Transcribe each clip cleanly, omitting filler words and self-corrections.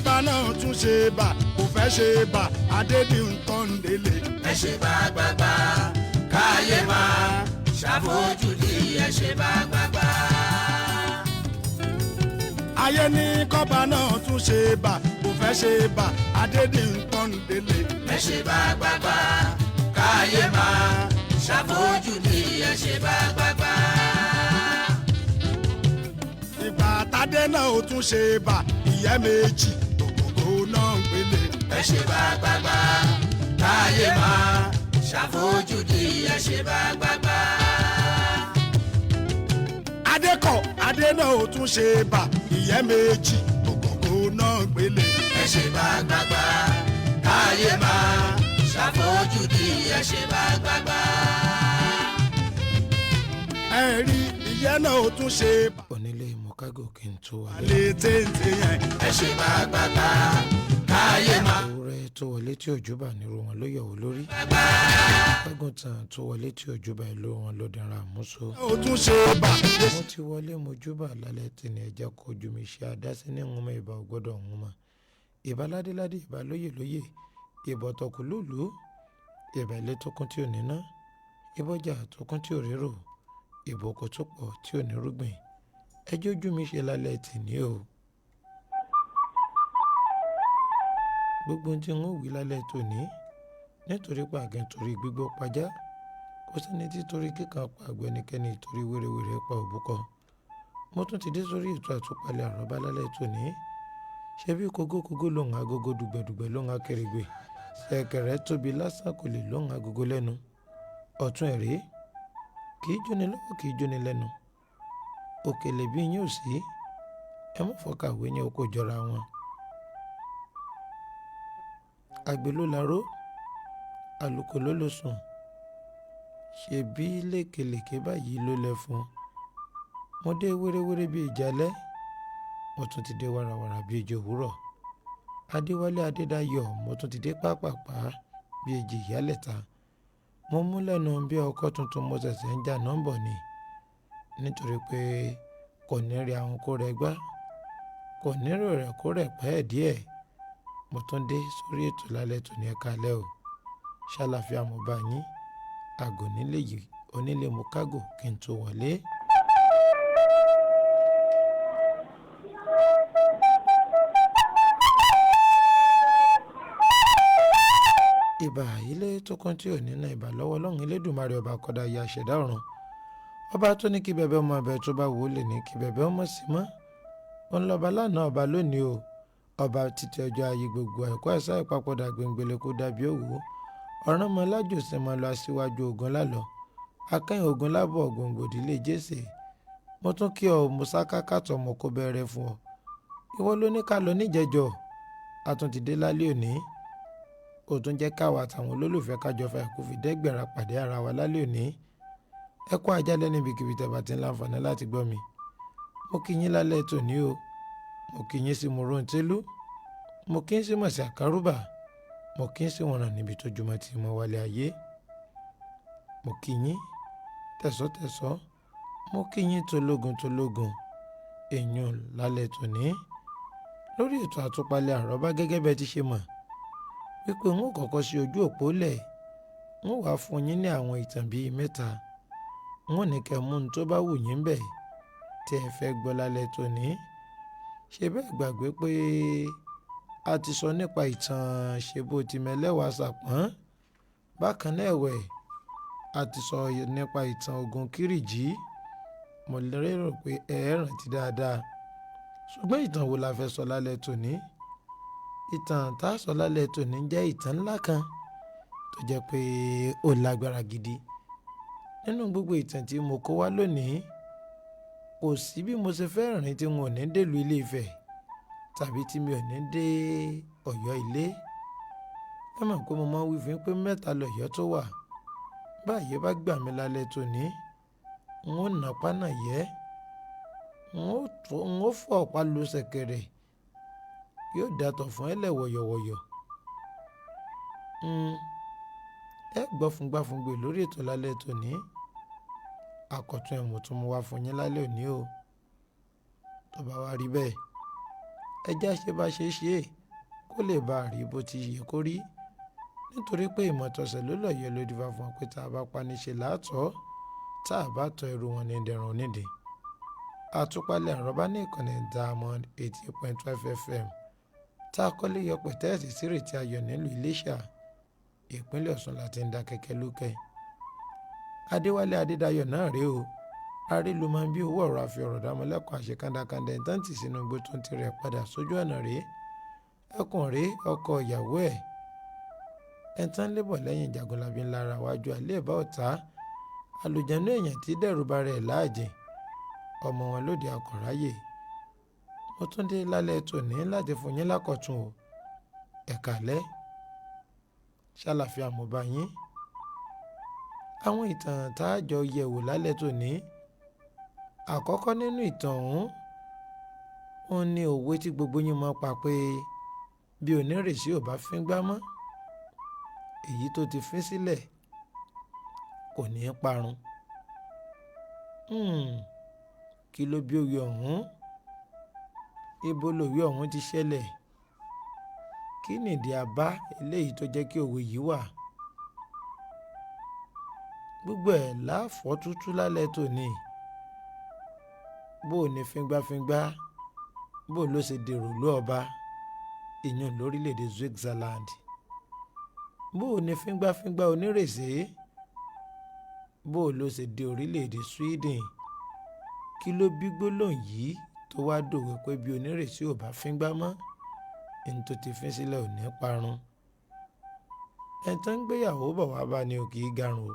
kọ́ba náà tún ṣe bà kò fẹ́ ṣe bà Adédìntàn délé. ẹ ṣe bá gbàgbà káyé máa ṣàfojúdi ẹ ṣe bá gbàgbà. ayé ní kọ́ba náà tún ṣe bà kò fẹ́ ṣe bà Adédìntàn délé. ẹ ṣe bá gbàgbà káyé máa ṣàfojúdi ẹ ṣe bá gbàgbà. ìgbà tádé náà ó tún ṣe bà ìyẹ́ méjì ògògó náà ń gbélé. ẹ ṣe bá gbàgbà káyé máa ṣàfojúdi ẹ ṣe bá gbàgbà. adé náà ó tún ṣe bà ìyẹ́ méjì ògògó náà ń gbélé. ẹ ṣe bá gbàgbà káyé máa ṣàfojúdi ẹ ṣe bá gbàgbà. ẹ rí ìyẹ́ náà ó tún ṣe bà. onílé mọ́kágò kí n tó wọlé. alẹ́ téńté yẹn. ẹ ṣe bá gbàgbà káyé máa. ewúrẹ́ tó wọlé tí òjúbà nírú wọn ló yọ̀wọ́ lórí. àgùntàn tó wọlé tí òjúbà ìlú wọn ló dẹran àmúso. ó tún ṣe bà. mo ti wọlé mojúbà lálẹ́ tí ní ẹja kojú mi ṣe àdásí ní ìhùnmọ ìbá ògbọ́dọ̀ ìhùnmọ ìbá ládéládé ìbá lóyè lóyè ìbọ̀ tọkùlùlù ìbá ilé tó kún tí ò níná ìbọjà tó kún tí ò rérò ìbò kò tó pọ̀ tí ò ní rúgbìn ẹjọ́ ojú mi ṣe lálẹ́ tì ní o. gbogbo ohun tí n ó wí lálẹ́ tòní nítorí pàgẹ́ nítorí gbígbó pajá kò sẹ́ni tí torí kíkan pa àgbẹnikẹ́ni torí wérewère pa òbúkọ. mo tún ti dé sórí ètò àtúpalẹ̀ àrọ́bá lálẹ́ tòní ṣebí kógókógó lòun agogo dùgbẹ̀dùgbẹ̀ lòun akérègbè ṣẹ̀kẹ̀rẹ̀ tóbi lásán kò lè lòun agogo lẹ́nu ọ̀tún ẹ̀rẹ́ kì í jóni lọ́wọ́ kì í jóni lẹ́nu òkèlè bí yín ò sí ẹ mọ̀ fọ́kàwé yẹn kò jọra wọn. àgbẹ̀ ló laró àlùkò ló lọ sùn ṣebí lékelèké báyìí ló lẹ fún mo dé wéréwéré bíi ìjálẹ̀ mo tún ti dé wàràwàrà bíi èjì òwúrọ̀ adéwálé adédáyọ̀ mo tún ti dé pápápá bíi èjì ìyálẹ̀ta mo mú lẹ́nu bí ọkọ̀ tuntun mo ṣẹ̀ṣẹ̀ ń jà nọ́mbọ̀ ni nítorí pé kò ní rí àwọn kó rẹ gbá kò nírò rẹ̀ kó rẹ̀ pẹ́ díẹ̀ mo tún dé sórí ètò lálẹ́ tó ní ẹ̀ka alẹ́ o ṣàlàfíà mo bá yín àgò nílé yìí onílé mo kágò kí n tó wọlé. ìbà ilé tó kún tí ò ní na ìbà lọ́wọ́ lọ́hùn Elédùmarè ọba kọ́dá ya ṣẹ̀dá ọ̀run ọba tó ní kí bẹ̀bẹ̀ ọmọ ọbẹ̀ tó bá wò ó lè ní kí bẹ̀bẹ̀ ọmọ sí mọ́ òun lọ́ba lánàá ọba lónìí o ọba títí ọjọ́ ayé gbogbo ẹ̀kọ́ ẹ̀sá ìpapòdà gbẹ̀ngbẹ̀lẹ̀ kó dàbí òwú ọ̀ràn mọ́ lájòsìn mọ́ lọ aṣíwájú ogun lálọ́ akẹ́yìn ogun lábọ̀ gbòǹgbòdì lè jèsè mo tún kí ọ mùsáká kàtọ́ mọ́ kó bẹ̀rẹ̀ fún ọ ìwọ ló ní ká lọ níjẹ̀jọ́ àtúntìdé lálẹ́ òní ó tún jẹ́ káwa àtàwọn olólùfẹ́ kájọ fà kó fi dẹ́gbẹ̀rà pàdé ara wa lálẹ́ òní ẹ kú àjálẹ́ níbikíbi tẹ́ bá ti ń láǹfààní láti gbọ́ mi mo kí yín lálẹ́ tòní o mo kí yín sí Mòróntélú mo kí yín sí Mọ̀sí Àkárúbà mo kí yín sí wọ̀nà níbi tó jùmọ̀ tí mo wálé ayé mo kí yín tẹ̀sọ́tẹ̀sọ́ mo kí yín tológun èèyàn lálẹ́ tòní lórí ètò àtúpalẹ̀ àrọ́bá gẹ́gẹ́ bẹ́ẹ̀ ti ṣe mọ̀ wípé n ó kọ́kọ́ sí ojú òpó lẹ̀ n ó wàá fún yín ní àwọn ìtàn bíi mẹ́ta n ó ní kẹ́ mú un tó bá wù yín bẹ̀ tí ẹ fẹ́ gbọ́ lálẹ́ tòní ṣe bẹ́ẹ̀ gbàgbé pé a ti sọ nípa ìtàn ṣebó ti mẹ́lẹ́wàá Ṣàpọ́n bákan náà ẹ̀wẹ̀ a ti sọ nípa ìtàn Ògún Kírìjí mo lérò pé ẹ rántí dáadáa ṣùgbọ́n ìtàn wo la fẹ́ sọ lálẹ́ tòní ìtàn tá a sọ lálẹ́ tòní jẹ́ ìtàn ńlá kan tó jẹ́ pé ó lágbára gidi nínú gbogbo ìtàn tí mo kó wá lónìí kò sí bí mo ṣe fẹ́ rìn tí mo ní dèlú Ilé Ifẹ̀ tàbí tí mi ò ní dé Ọ̀yọ́ ilé ẹ mọ̀ pé mo máa ń wí fún pé mẹ́ta lọ̀yọ́ tó wà báyìí bá gbà mí lálẹ́ tòní n ó nà pánà yẹ n ó fọ ọ̀pá lu ṣẹ̀kẹ̀rẹ̀ yóò dàtọ̀ fún ẹlẹ́ wọ̀yọ̀wọ̀yọ̀ ẹ gbọ́ fúngbàfúngbè lórí ètò lálẹ́ tòní àkọ́tún ẹ̀mú tún mú wá fún yín lálẹ́ òní o tó bá wá rí bẹ́ẹ̀ ẹjẹ́ àṣẹ bá ṣe ṣe é kó lè bá a rí bó ti yẹ kó rí nítorí pé ìmọ̀tọ̀sẹ̀ ló lọ́yẹ̀ ló dìbà fún ọ pé tá a bá paniṣe láàtọ̀ tá a bá tọ ẹrù wọn ní dẹrùn onídìí. Àtúpalẹ̀ àrọ́bá ní ìkànnì Diamond 88.5 FM tá a kọ́lé yọ pẹ̀tẹ́ẹ̀sì sí Ìrètí Ayọ̀ nílùú Iléṣà ìpínlẹ̀ Ọ̀ṣun láti ń da kẹ̀kẹ́ lókè. Adéwálé Adédayọ̀ náà rèé o arílu máa ń bí owó ọ̀rọ̀ àfi ọ̀rọ̀ dámọ́lẹ́kọ̀ọ́ àṣekándákandá ìtàǹtì sínú igbó tó ń tirẹ̀ padà sójú ọ̀nà rèé ẹkùn rèé ọkọ ìyàwó ẹ̀ ẹ̀ńtán lébọ̀ lẹ́yìn Jagunlabi ńlára wájú àléébá ọ̀tá àlùjànnú èèyàn tí dẹ́rù bá rẹ̀ láàjìn ọmọ wọn lóde akọ̀ráyè. Mo tún dé lálẹ́ tòní láti fún yín lákọ̀tún o ẹ̀kálẹ́ ṣàlàfíà mo bá yín. Àwọn ìtàn tá a jọ yẹ̀ wò lálẹ́ tòní àkọ́kọ́ nínú ìtàn ọ̀hún òun ni òwe tí gbogbo yín mọ̀ pa pé bí onírèsí ò bá fín gbá mọ́ èyí tó ti fín sílẹ̀ kò ní í parun. Kí ló bí òwe ọ̀hún? Ibo lòwe ọ̀hún ti ṣẹlẹ̀? Kí nìdí àbá eléyìí tó jẹ́ kí òwe yìí wà? Gbogbo ẹ̀ láàfọ́ tútú lálẹ́ tòní. Bó o ní fíngbáfíngbá bó o ló ṣe dèrò lú ọba ìyún lórílẹ̀‐èdè Switzerland. Bó o ní fíngbáfíngbá onírèsé bó o ló ṣe dé orílẹ̀‐èdè Sweden. Kí ló bí gbólóhùn yìí tó wá dòwe pé bí onírèsí ò bá fíngbá mọ́ ẹni tó ti fín sílẹ̀ ò ní parun. ẹni tó ń gbéyàwó bọ̀ wá bá ní o kì í garùn o.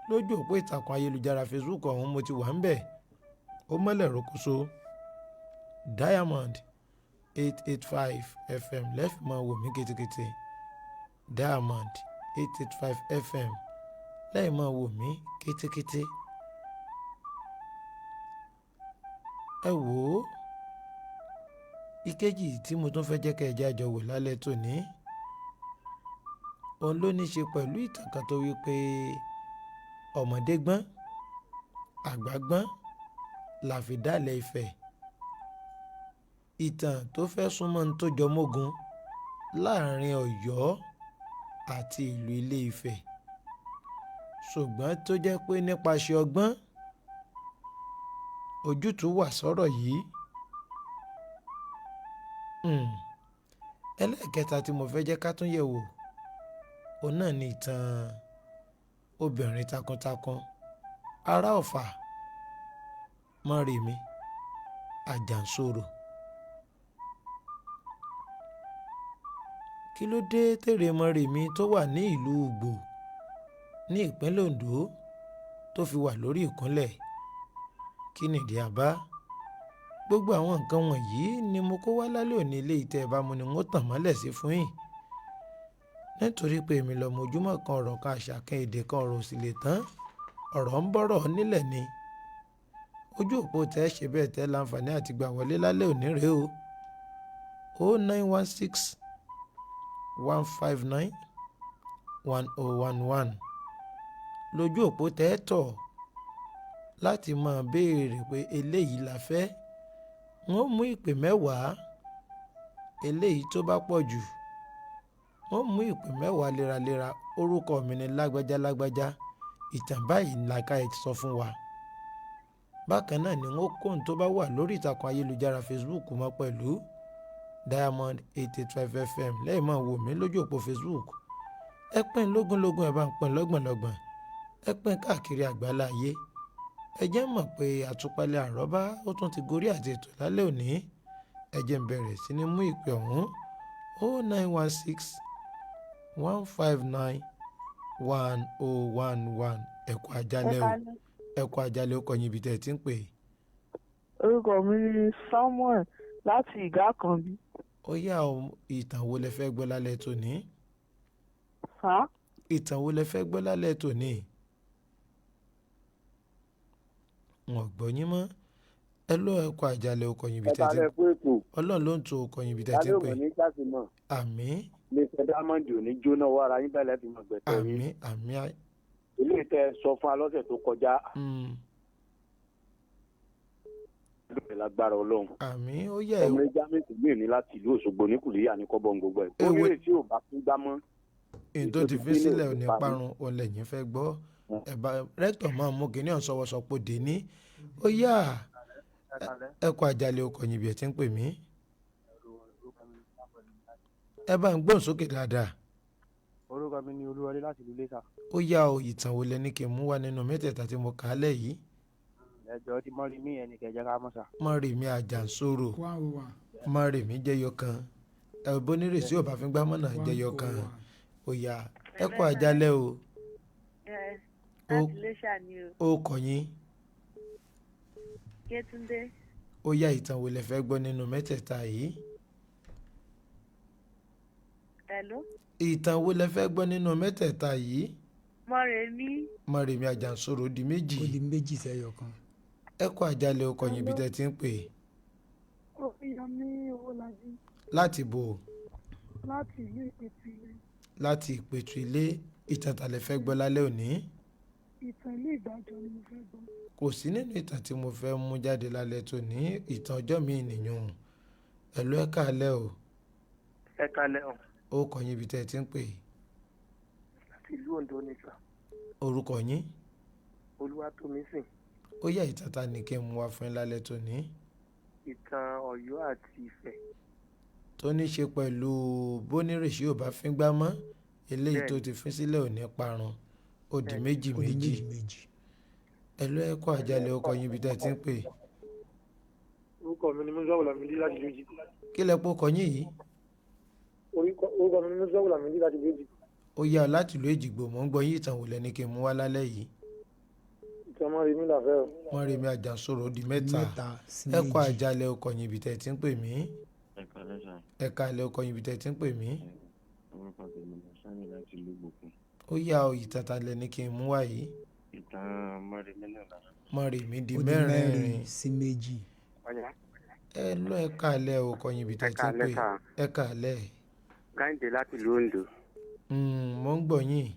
Lójú òpó ìtàkùn ayélujára Facebook ọ̀hún mo ti wà ń bẹ̀ ó mọ́lẹ̀ rókóso Diamond 885 FM lẹ́fì máa wò mí kétékété Diamond 885 FM lẹ́yìn máa wò mí kétékété. Ẹ wò ó ìkejì tí mo tún fẹ́ jẹ́ kẹ́ ẹ jẹ́ àjọ wò lálẹ́ tòní òun ló ní ṣe pẹ̀lú ìtàn kan tó wí pé ọmọdé gbọ́n àgbà gbọ́n làfidálẹ̀ Ifẹ̀. Ìtàn tó fẹ́ súnmọ́ ní tó jọ mógun láàrin Ọ̀yọ́ àti ìlú Ilé Ifẹ̀ ṣùgbọ́n tó jẹ́ pé nípasẹ̀ ọgbọ́n ojútùú wà sọ́rọ̀ yìí. Ẹlẹ́ẹ̀kẹta tí mo fẹ́ jẹ́ ká tún yẹ̀ wò òun náà ni ìtàn obìnrin takuntakun ará Ọ̀fà Mọ́remí Àjànsorò. Kí ló dé tèrè Mọ́remí tó wà ní ìlú Ùgbò ní ìpínlẹ̀ Oǹdó tó fi wà lórí ìkúnlẹ̀? Kí nìdí àbá? Gbogbo àwọn nǹkan wọ̀nyí ni mo kó wá lálẹ́ òní ilé ìtẹ́ ẹ̀ bá mu ni wọ́n tàn mọ́lẹ̀ sí fún yín nítorí pé èmi lọ́mọ ojúmọ́ kan ọ̀rọ̀ kan àṣà kan èdè kan ọ̀rọ̀ òsì lè tán ọ̀rọ̀ ń bọ̀rọ̀ nílẹ̀ ni. Ojú òpó tẹ́ ṣe bẹ́ẹ̀ tẹ́ láǹfààní àti gbà wọlé lálẹ́ òní rèé o 0916 159 1011 lójú òpó tẹ́ tọ̀ láti máa béèrè pé eléyìí la fẹ́. Wọ́n mú ìpè 10 eléyìí tó bá pọ̀ jù wọ́n mú ìpè 10 léraléra orúkọ mi ni lágbájá ìtàn báyìí làkà ẹ̀ sọ fún wa. Bákan náà ni wọ́n kóhun tó bá wà lórí ìtàkùn ayélujára Facebook mọ́ pẹ̀lú Diamond 885 FM lẹ́yìn máa wò mí lójú òpó Facebook. Ẹ pín lógúnlógún ẹ bá ń pín lọ́gbọ̀nlọ́gbọ̀n ẹ pín káàkiri àgbáláyé. Ẹ jẹ́ mọ̀ pé àtúpalẹ̀ àrọ́bá ó tún ti gorí àti ètò lálẹ́ òní. Ẹ jẹ́ ń bẹ̀rẹ̀ sí ní mú ìpè ọ̀hún 0916 159 1011 ẹ̀kọ́ àjálẹ̀ o ẹ̀kọ́ àjálẹ̀ ó kọyìn ibi tẹ́ ẹ ti ń pè. Orúkọ mi ni Samuel láti Ìgákànbí. Ó yá ìtàn wo lẹ fẹ́ gbọ́ lálẹ́ tòní? Sá? Ìtàn wo lẹ fẹ́ gbọ́ lálẹ́ tòní? Wọ́n gbọ́ yín mọ́. Ẹ lọ ẹ̀kọ́ àjálẹ̀ ó kọyìn ibi tẹ́ ti ń pè. Ọlọ́run ló ń to kọyìn ibi tẹ́ ti ń pè. Àmín. Mr. Diamond ò ní jóná wá ara yín báyìí láti mọ gbẹ̀tọ̀ yín. Àmín. Ilé ìtẹ́ sọ fún alọ́sẹ̀ tó kọjá. lórí lágbára ọlọ́run. àmì ó yẹ ọmọ ẹja méjì mí ní láti ìlú Òṣogbo ní Kùlíyà ní kọ́bọ̀n gbogbo ẹ̀. ó nílé tí ò bá tún gbá mọ́. èyí tó ti fi sílẹ̀ ò ní parun olè yín fẹ́ gbọ́ ẹ̀bá rẹ́tọ̀ máa mú kínní ọ̀sọ́wọ́sọpọ̀ dé ní ó yá ẹ̀kọ́ àjálẹ̀ ọkọ̀ yìí bí ẹ̀ ti ń pè mí ẹ bá ń gbọ́n sókè dáadáa. orúkọ mi ni Olúwọlé láti ìlú Iléṣà. ó yá o ìtàn wo lẹ ní kí n mú wá nínú mẹ́tẹ̀ẹ̀ta tí mo kà á lẹ̀ yìí. ẹjọ́ tí mọ́rí mí ẹnì kẹjẹ ká mọ́sà. Mọ́rèmí Àjànsórò Mọ́rèmí jẹyọ kan Bonírèsí ò bá fi gbá mọ́nà jẹyọ kan ó yá ẹ̀kọ́ àjálẹ̀ o. láti Iléṣà ni o. ó kọ yín. Yétúndé. ó yá ìtàn wo lẹ fẹ́ gbọ́ nínú mẹ́tẹ̀ẹ̀ta yìí. Hello. ìtàn wo lẹ fẹ́ gbọ́ nínú mẹ́tẹ̀ẹ̀ta yìí. Mọ́rèmí Àjànsórò di méjì. ó di méjì sẹ́yọ kan. ẹ̀kọ́ àjálẹ̀ ọkọ̀ yìí bí tẹ́ ti ń pè. Oríyọmí Owólabí. láti bò. láti ìlú Ìpẹ̀tù Ilé. láti Ìpẹ̀tù Ilé ìtàn tá lẹ fẹ́ gbọ́ lálẹ́ òní. ìtàn ilé ìgbàjọ ni mo fẹ́ gbọ́. kò sí nínú ìtàn tí mo fẹ́ mú jáde lálẹ́ tòní ìtàn ọjọ́ mi nìyẹn ẹ̀lú ẹ káalẹ́ o. ẹ kalẹ̀ ọ̀. ó kọ yín ibi tẹ́ ẹ ti ń pè. láti ìlú Oǹdó nìkan. orúkọ yín. Olúwatómisìn. ó yá ìtàn ta ni kí n mú wá fún yín lálẹ́ tòní. ìtàn Ọ̀yọ́ àti Ifẹ̀. tó ní ṣe pẹ̀lú Bonírèsí ò bá fín gbá mọ́ eléyìí tó ti fín sílẹ̀ ò ní parun ó di méjì méjì. ẹ̀lú ẹ kọ́ àjálẹ̀ ó kọ yín ibi tẹ́ ẹ ti ń pè. orúkọ mi ni Mùsùlùmí Lámìdí láti ìlú Èjìgbò. kí lẹ pọ́ kọ yín yìí. orúkọ mi ni Mùsùlùmí Lámìdí láti ìlú Èjìgbò. ó yá ọ láti ìlú Èjìgbò mò ń gbọ́ yín ìtàn wò lẹ́ni kí n mú wá lálẹ́ yìí. ìtàn Mọ́rèmí làfẹ́ o. Mọ́rèmí Àjànsórò ó di mẹ́ta ẹ kọ́ àjálẹ̀ ó kọ yín ibi tẹ́ ẹ ti ń pè mí. ẹ káalẹ́ ó kọ yín ibi tẹ́ ẹ ti ń pè mí. orúkọ tèmi ni Sani láti ìlú Ìgbòkun. ó yá ọ ìtàn ta lẹ́ni kí n mú wá yìí. ìtàn Mọ́rèmí náà lára. Mọ́rèmí di ó di mẹ́rin sí méjì. ẹ lọ ẹ káalẹ́ ó kọ yín ibi tẹ́ ẹ ti ń pè. ẹ káalẹ́. Káyìndé láti ìlú Oǹdó. mo ń gbọ́ yín.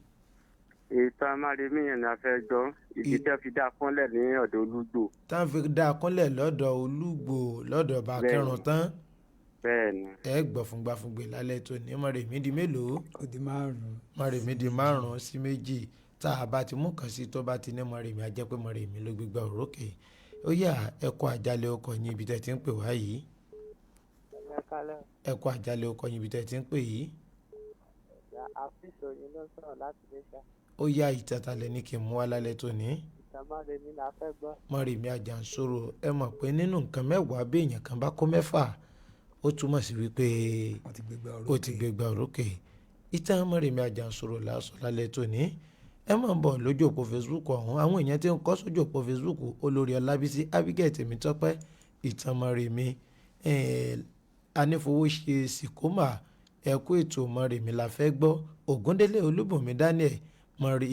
ìtàn Mọ́rèmí yẹn ni a fẹ́ gbọ́ ìdí tẹ́ fi dá kúnlẹ̀ ní ọ̀dọ̀ Olúgbò. tá a fi dá a kúnlẹ̀ lọ́dọ̀ Olúgbò lọ́dọ̀ Bákẹ́rùn tán. bẹ́ẹ̀ni. ẹ gbọ́ fúngbàfúngbè lálẹ́ tó ní Mọ́rèmí di mélòó. ó di márùn-ún. Mọ́rèmí di márùn-ún sí méjì tá a bá ti mú kàn sí tó bá ti ní Mọ́rèmí á jẹ́ pé Mọ́rèmí ló gbégbá òrókè. ó yá ẹ̀kọ́ àjálẹ̀ ọkọ̀ yín ibi tẹ́ ti ń pè wá yìí. ẹ̀kọ́ àjálẹ̀ ọkọ̀ yín ibi tẹ́ ti ń pè yìí. àfíìsì yìí ló sọ̀rọ̀ láti Iléṣà. ó yá ìtàtàlẹ̀ ní kí n mú wá lálẹ́ tó ní. ìtàn Mọ́rèmí la fẹ́ gbọ́. Mọ́rèmí Àjànsórò ẹ mọ̀ pé nínú nǹkan mẹ́wàá bí èèyàn kan bá kó mẹ́fà ó túmọ̀ sí wípé ó ti gbégbá òrókè. ìtàn Mọ́rèmí Àjànsórò lásán lálẹ́ tó ní. ẹ máa ń bọ̀ lójú òpó Facebook ọ̀hún àwọn èèyàn tí ń kọ́ sójú òpó Facebook Olórí Ọlábísí Abigail Tèmítọ́pẹ́ ìtàn Mọ́rèmí anífowóṣe Sìkómà ẹ̀kú ètò Mọ́rèmí la fẹ́ gbọ́ Ògúndélé Olúbùnmi Daniel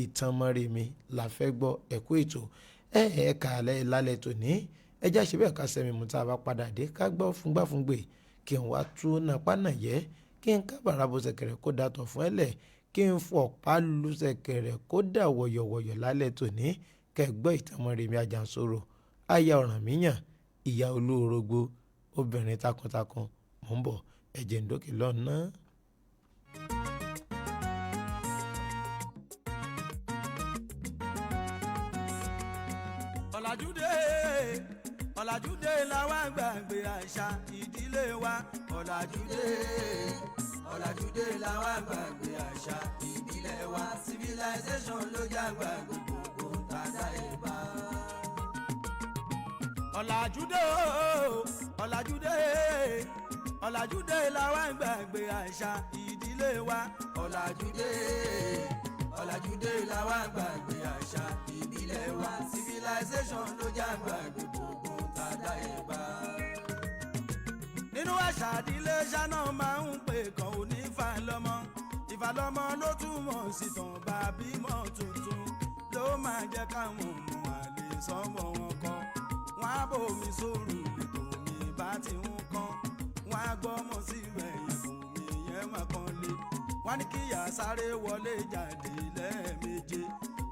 ìtàn Mọ́rèmí la fẹ́ gbọ́ ẹ̀kú ètò ẹ̀ka lálẹ́ tòní ẹjá ṣe bẹ́ẹ̀ ká sẹ́mi mú tá a bá padà dé ká gbọ́ fúngbàfúngbè kí n wá tú nàpánà yẹ kí n kábàárà bó ṣẹ̀kẹ̀rẹ̀ kó dàtọ̀ fún ẹlẹ̀ kí n fọ̀pá lu ṣẹ̀kẹ̀rẹ̀ kó dà wọ̀yọ̀wọ̀yọ̀ lálẹ́ tòní kẹgbọ́ ìtàn Mọ́rèmí Àjànsórò aya Ọ̀rànmíyàn ìyá olórogbo obìnrin takuntakun mò ń bọ̀ ẹ̀jẹ̀ ń dókè lọ́nà. ọ̀làjúdé làwa gbàgbé àṣà ìdílé wa ọ̀làjúdé làwa gbàgbé àṣà ìdílé wa civilization ló jágbá gbogbo tàdá ìbá. ọ̀làjúdé làwa gbàgbé àṣà ìdílé wa ọ̀làjúdé làwa gbàgbé àṣà ìdílé wa civilization ló jágbá gbogbo tàdá ìbá. nínú àṣà ìdílé ṣáná máa ń pè kàn ó ní ìfàlọ́mọ ló túmọ̀ sí tàn bá bímọ tuntun ló máa jẹ́ káwọn ọmọ àlè sọmọ wọn kan wọn á bomi sóòrù lètò mi bá ti ń kan wọn á gbọ́mọ síbẹ̀ yẹn kò mí yẹn má kan lé wọn ní kíyà sáré wọlé jáde lẹ́ẹ̀méje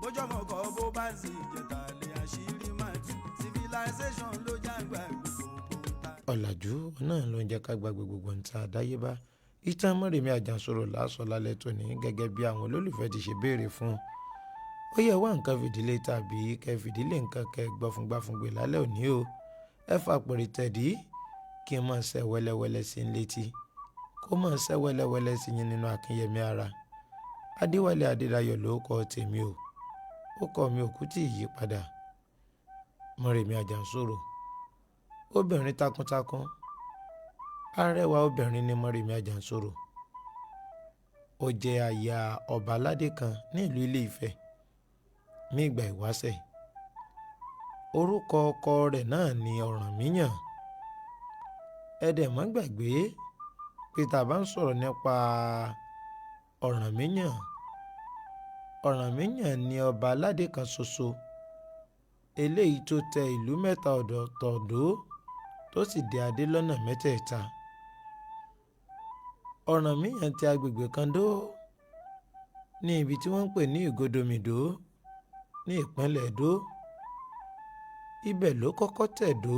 bójọ́mọ kọ́ bó bá sì jẹ̀tà lé àṣírí má tú civilization ló jágbá gbogbo ọ̀làjú náà ló ń jẹ́ ká gbàgbé gbogbo nǹkan àdáyébá. ìtàn Mọ́remí Àjànsorò lásọ lálẹ́ tòní gẹ́gẹ́ bí àwọn olólùfẹ́ ti ṣe béèrè fún un. ó yẹ wá nǹkan fìdílé tàbí kẹ́ fìdílé nǹkan kẹ́ gbọ́fúngbàfúngbè lálẹ́ òní o. ẹ fà pèrè tẹ̀dí kí n máa ṣẹ́ wẹ́lẹ́wẹ́lẹ́ sí i létí kó máa ṣẹ́ wẹ́lẹ́wẹ́lẹ́ sí yín nínú Akínyẹmí ara. Adéwálé Adédayọ̀ ló kọ tèmi o. ó kọ mi òkú tí yí padà. Mọ́remí Àjànsorò obìnrin takuntakun arẹwà obìnrin ni Mọ́remí Àjànsorò. ó jẹ́ aya ọba aládé kan ní ìlú Ilé-Ifẹ̀ ní ìgbà ìwáṣẹ̀. orúkọ ọkọ rẹ̀ náà ni Ọ̀rànmíyàn. ẹ dẹ̀ má gbàgbé pé tá a bá ń sọ̀rọ̀ nípa Ọ̀rànmíyàn ni ọba aládé kan ṣoṣo eléyìí tó tẹ ìlú mẹ́ta ọ̀tọ̀ọ̀tọ̀ dó tó sì dé adé lọ́nà mẹ́tẹ̀ẹ̀ta. Ọ̀rànmíyàn tẹ agbègbè kan dó ní ibi tí wọ́n ń pè ní Ìgòdòmìdó ní ìpínlẹ̀ Ẹdó. ibẹ̀ ló kọ́kọ́ tẹ̀ dó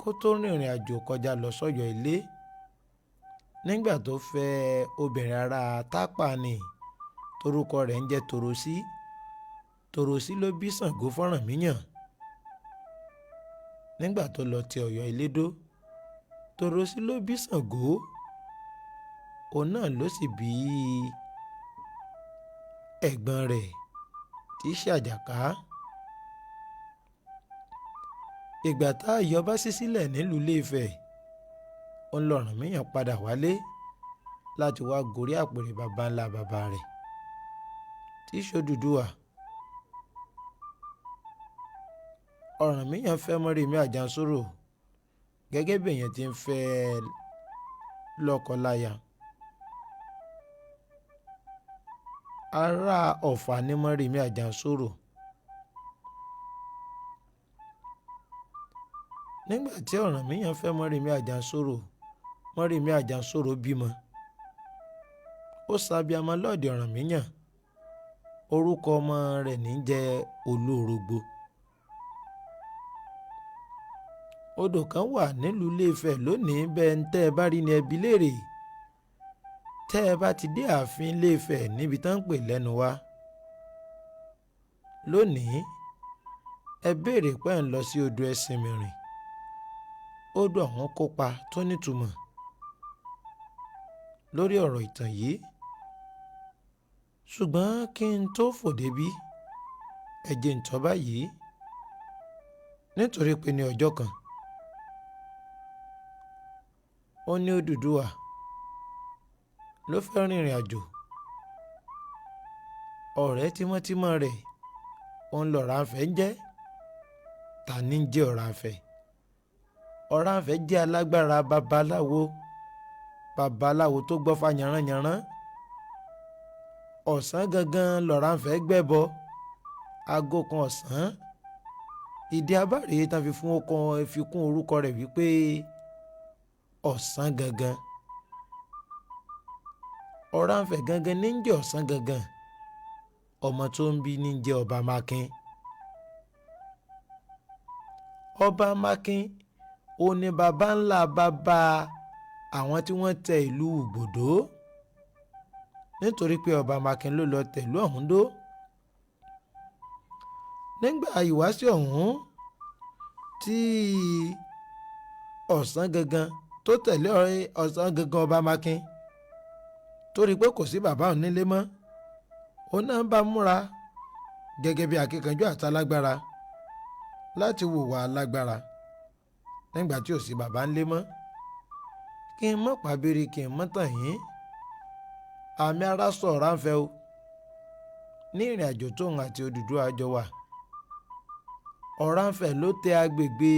kó tó rìnrìn àjò kọjá lọ sọ́yọ́ ilé nígbà tó fẹ́ obìnrin ará Tápà ni torúkọ rẹ̀ ń jẹ́ Tòròsí. Tòròsí ló bí Ṣàngó f'Ọ̀rànmíyàn. nígbà tó lọ ti Ọ̀yọ́ ilé dó Tòròsí ló bí Ṣàngó. òun náà ló sì bí ẹ̀gbọ́n rẹ̀ tí í ṣe Àjàká. ìgbà tá a yọ bá sí sílẹ̀ nílùú Ilé-Ifẹ̀ òun l'Ọ̀rànmíyàn padà wálé láti wá gorí àpèrè baba ńlá baba rẹ̀ tí í ṣe Odùduwà. Ọ̀rànmíyàn fẹ́ Mọ́remí Àjànsorò gẹ́gẹ́ bí èèyàn ti ń fẹ́ lọ́kọ-láya. ará Ọ̀fà ní Mọ́remí Àjànsorò. nígbà tí Ọ̀rànmíyàn fẹ́ Mọ́remí Àjànsorò, Mọ́remí Àjànsorò bímọ. ó ṣàbíamọ lọ́ọ̀dẹ Ọ̀rànmíyàn. orúkọ ọmọ rẹ̀ ní jẹ́ Olórogbo. odò kan wà nílùú Ilé-Ifẹ̀ lónìí bẹ́ẹ̀ ń tẹ́ ẹ bá rí ni ẹbí léèrè. tẹ́ ẹ bá ti dé ààfin Ilé-Ifẹ̀ níbi tán ń pè lẹ́nu wá lónìí ẹ béèrè pé ń lọ sí odò Ẹṣinmìrìn. odò ọ̀hún kópa tó nítumọ̀ lórí ọ̀rọ̀ ìtàn yìí. ṣùgbọ́n kí n tó fòde bí ẹ jẹ́ ń tọ́ báyìí nítorí pé ní ọjọ́ kan ó ní Odùduwà ló fẹ́ rìnrìn àjò. ọ̀rẹ́ tímọ́tímọ́ rẹ̀ òun l'Ọ̀rànfẹ̀ ń jẹ́. ta ní ń jẹ́ Ọ̀rànfẹ̀? Ọ̀rànfẹ̀ jẹ́ alágbára babaláwo tó gbọ́fá yanranyanran. ọ̀sán gangan l'Ọ̀rànfẹ̀ gbẹ́bọ. aago kan ọ̀sán ìdí abáre tán fi kún orúkọ rẹ̀ wípé ọ̀sán gangan. Ọ̀rànfẹ̀ gangan ní ń jẹ́ ọ̀sán gangan. ọmọ tó ń bí ní ń jẹ́ Ọba Mákín. Ọba Mákín ó ní baba ńlá bàbá àwọn tí wọ́n tẹ ìlú Ìgbòdó nítorí pé Ọba Mákín ló lọ tẹ̀lú ọ̀hún dó. nígbà ìwáṣẹ̀ ọ̀hún tí ọ̀sán gangan tó tẹ̀lé ọ̀sán gangan Ọba Mákín torí pé kò sí bàbá òun nílé mọ́, òun náà bá múra gẹ́gẹ́ bí akíkanjú àtàlágbára láti hùwà alágbára nígbà tí ò sí bàbá ńlé mọ́. kí n mọ̀ pàbírí kí n mọ̀ tàn yín, àmì ara sọ Ọ̀rànfẹ̀ o ní ìrìn àjò tóun àti Odùduwà jọ wà. Ọ̀rànfẹ̀ ló tẹ agbègbè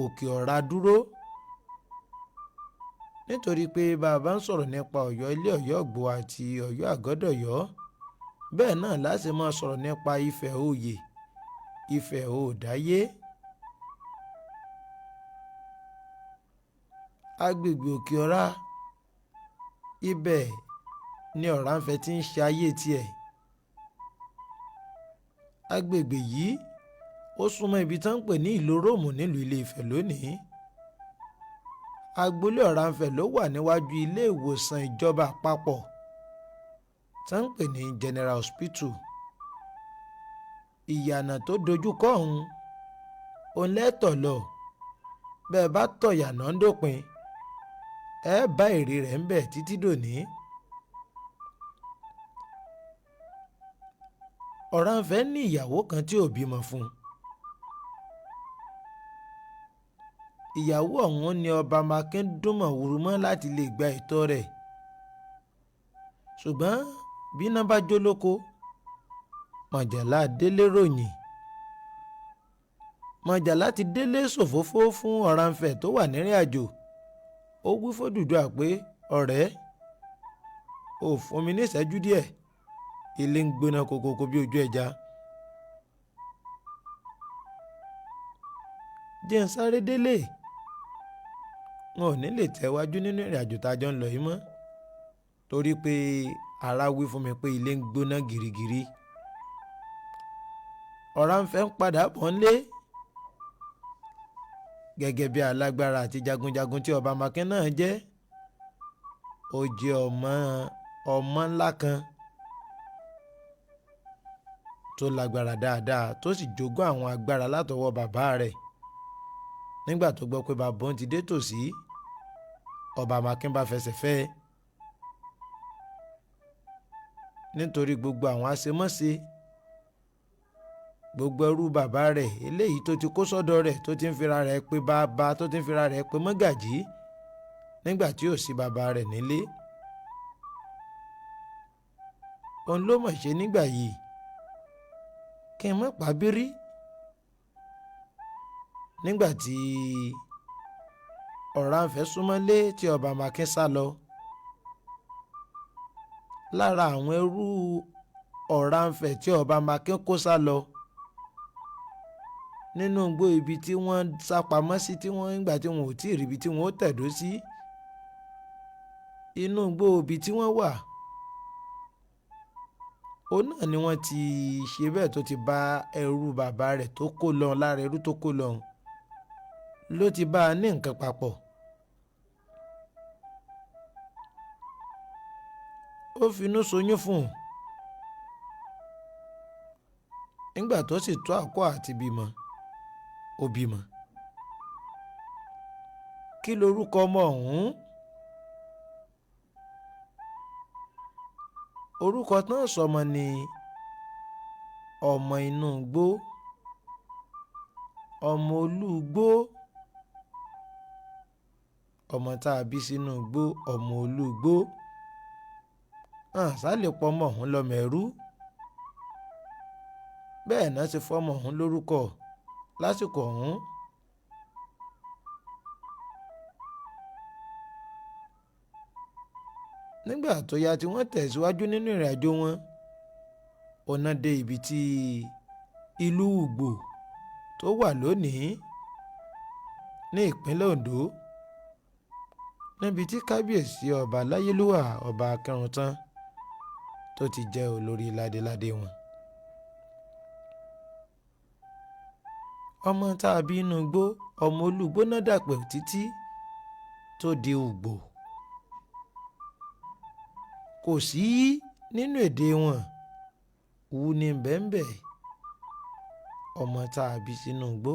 Òkè Ọ̀rá dúró nítorí pé bàbá ń sọ̀rọ̀ nípa Ọ̀yọ́ ilé Ọ̀yọ́ Ògbó àti Ọ̀yọ́ Àgọ́dọ̀yọ́, bẹ́ẹ̀ náà láti máa sọ̀rọ̀ nípa Ifẹ̀ Òye, Ifẹ̀ Òdáyé. agbègbè Òkè Ọ̀rá ibẹ̀ ni Ọ̀rànfẹ̀ ti ń ṣe ayé tiẹ̀. agbègbè yìí ó súnmọ́ ibi tí wọ́n ń pè ní Ìlú Róòmù nílùú Ilé Ifẹ̀ lónìí. agboolé Ọ̀rànfẹ̀ ló wà níwájú ilé ìwòsàn ìjọba àpapọ̀ tí wọ́n ń pè ní General Hospital. ìyànà tó dojúkọ ọ̀hún òun lẹ́tọ̀ lọ, bẹ́ẹ̀ bá tọ̀yànà ń dópin ẹ bá èrè rẹ̀ ń bẹ̀ títí dòní. Ọ̀rànfẹ̀ ní ìyàwó kan tí ò bímọ fún un. ìyàwó ọ̀hún ni ọba Mákindùnmọ̀ wúrúmọ́ láti lè gba ẹ̀tọ́ rẹ̀, ṣùgbọ́n bí iná bá jó lóko Mọ̀jàlá délé ròyìn. Mọ̀jàlá ti délé ṣòfófó fún Ọ̀rànfẹ̀ tó wà nírìn àjò. ó wí f'Ódùduwà pé ọ̀rẹ́ ò fún mi ní ìṣẹ́jú díẹ̀, ilé ń gbóná kokoko bí ojú ẹja. jẹ́ ń sáré délé, wọn ò ní lè tẹ̀wájú nínú ìrìn àjò tá a jọ ń lọ yìí mọ́, torí pé ara wí fún mi pé ilé ń gbóná gìrìgìrì. Ọ̀rànfẹ̀ ń padà bọ̀ ńlé gẹ́gẹ́ bí alágbára àti jagunjagun tí ọba Mákìn náà jẹ́. ó jẹ́ ọmọ ńlá kan tó lágbára dáadáa, tó sì jogún àwọn agbára látọwọ́ bàbá rẹ̀. nígbà tó gbọ́ pé bàbá òun ti dé tòsí, ọba Mákìn bá fẹsẹ̀ fẹ́ ẹ. nítorí gbogbo àwọn àṣemọ́ṣe, gbogbo ẹrú bàbá rẹ̀ eléyìí tó ti kó sọ́dọ̀ rẹ̀, tó ti ń fira rẹ̀ pé bàbá, tó ti ń fira rẹ̀ pé mọ́gàjí nígbà tí ò sí bàbá rẹ̀ nílé. òun ló mọ̀ ṣe nígbà yìí kí n má pàbírí. nígbà tí Ọ̀rànfẹ̀ súnmọ́lé tí ọba Mákìn sá lọ, lára àwọn ẹrú Ọ̀rànfẹ̀ tí ọba Mákìn kó sá lọ nínú igbó ibi tí wọ́n sá pamọ́ sí, tí wọ́n nígbà tí wọn ò tí ì rí ibi tí wọ́n ó tẹ̀dó sí, inú igbó ibi tí wọ́n wà, òun náà ni wọ́n ti ṣe bẹ́ẹ̀ tó ti bá ẹrú bàbá rẹ̀ tó kó lọ, lára ẹrú tó kó lọ ló ti bá a ní nǹkan papọ̀. ó finú ṣoyún fún un. nígbà tó sì tó àkókò àti bímọ, ó bímọ. kí lorúkọ ọmọ ọ̀hún? orúkọ náà sọmọ ni ọmọ inú igbó, ọmọ olúgbó, ọmọ tá a bí sínú igbó, ọmọ olúgbó. sálẹ̀ pọ̀ ọmọ ọ̀hún lọ́mọ ẹrú. bẹ́ẹ̀ náà ṣe fọ́mọ ọ̀hún lórúkọ lásìkò ọ̀hún. nígbà tó yá tí wọ́n tẹ̀síwájú nínú ìrìn àjò wọn, ọ̀nà dé ibi tí ìlú Ùgbò tó wà lónìí ní ìpínlẹ̀ Ondo, níbi tí kábíyèsí ọba Láyélúwà ọba Akẹrùntàn tó ti jẹ́ olórí ládéládé wọn. ọmọ tá a bí inú igbó, ọmọ olúgbó náà dàpọ̀ títí tó di Ùgbò. kò sí nínú èdè wọn wù ní bẹ́ẹ̀nbẹ́, ọmọ tá a bí sínú igbó.